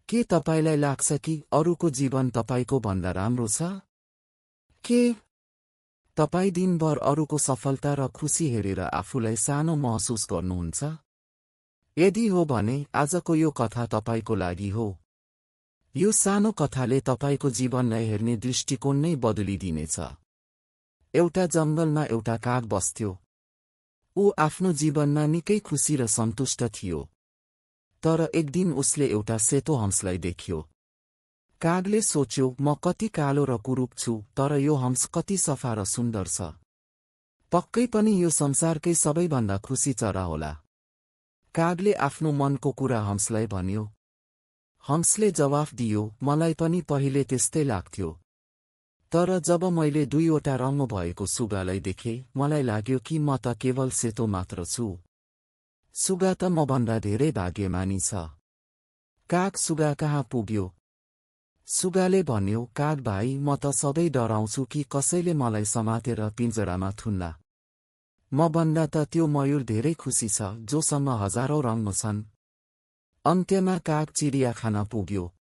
के तपाईलाई लाग्छ कि अरूको जीवन तपाईको भन्दा राम्रो छ? के तपाई दिनभर अरूको सफलता र खुशी हेरेर आफूलाई सानो महसुस गर्नुहुन्छ? यदि हो भने आजको यो कथा तपाईको लागि हो। यो सानो कथाले तपाईको जीवनलाई हेर्ने दृष्टिकोण नै बदलिदिनेछ। एउटा जङ्गलमा एउटा काग बस्थ्यो। ऊ आफ्नो जीवनमा निकै खुशी र सन्तुष्ट थियो। तर एक दिन उसले एउटा सेतो हंसलाई देख्यो। कागले सोच्यो, म कति कालो र कुरूप छु, तर यो हंस कति सफा र सुन्दर छ। पक्कै पनि यो संसारकै सबैभन्दा खुसी चरा होला। कागले आफ्नो मनको कुरा हंसलाई भन्यो। हंसले जवाफ दियो, मलाई पनि पहिले त्यस्तै लाग्थ्यो। तर जब मैले दुईवटा रङ्ग भएको सुगालाई देखेँ, मलाई लाग्यो कि म त केवल सेतो मात्र छु। सुगा त मभन्दा धेरै भाग्यमानी छ। काग सुगा कहाँ पुग्यो। सुगाले भन्यो, काग भाइ, म त सधैँ डराउँछु कि कसैले मलाई समातेर पिञ्जरामा थुन्ला। मभन्दा त त्यो मयूर धेरै खुसी छ, जोसँग हजारौं रङ्ग छन्। अन्त्यमा काग चिडियाखाना पुग्यो।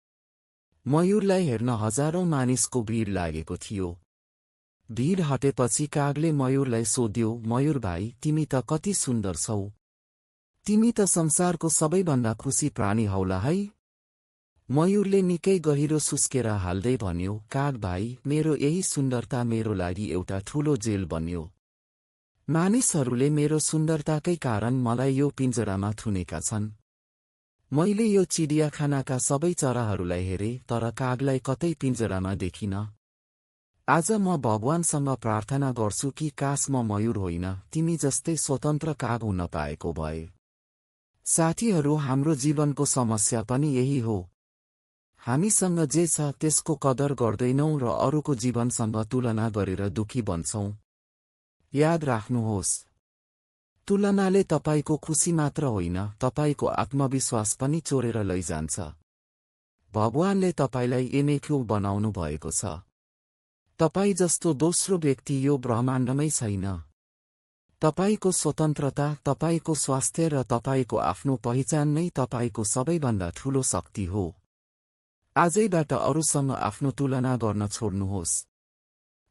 मयूरलाई हेर्न हजारौं मानिसको भिड लागेको थियो। भिड हटेपछि कागले मयूरलाई सोध्यो, मयूर भाइ, तिमी त कति सुन्दर छौ। तिमी त संसारको सबैभन्दा खुसी प्राणी हौला है। मयूरले निकै गहिरो सुस्केर हाल्दै भन्यो, काग भाइ, मेरो यही सुन्दरता मेरो लागि एउटा ठूलो जेल बन्यो। मानिसहरूले मेरो सुन्दरताकै कारण मलाई यो पिञ्जरामा थुनेका छन्। मैले यो चिडियाखानाका सबै चराहरूलाई हेरेँ, तर कागलाई कतै पिञ्जरामा देखिन। आज म भगवानसँग प्रार्थना गर्छु कि काश म मयूर होइन, तिमी जस्तै स्वतन्त्र काग हुन पाएको भए। साथीहरू, हाम्रो जीवनको समस्या पनि यही हो। हामीसँग जे छ त्यसको कदर गर्दैनौं र अरूको जीवनसँग तुलना गरेर दुखी बन्छौं। याद राख्नुहोस्, तुलनाले तपाईको खुसी मात्र होइन, तपाईको आत्मविश्वास पनि चोरेर लैजान्छ। भगवानले तपाईलाई एनेक्यु बनाउनु भएको छ। तपाई जस्तो दोस्रो व्यक्ति यो ब्रह्माण्डमै छैन। तपाईको स्वतन्त्रता, तपाईको स्वास्थ्य र तपाईको आफ्नो पहिचान नै तपाईको सबैभन्दा ठूलो शक्ति हो। आजैबाट अरूसँग आफ्नो तुलना गर्न छोड्नुहोस्।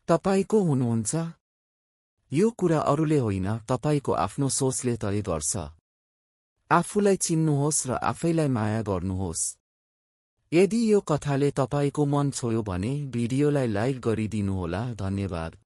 तपाईको हुनुहुन्छ। यो कुरा अरूले होइन, तपाईको आफ्नो सोचले तय गर्छ। आफूलाई चिन्नुहोस् र आफैलाई माया गर्नुहोस्। यदि यो कथाले तपाईको मन छोयो भने भिडियोलाई लाइक गरिदिनुहोला। धन्यवाद।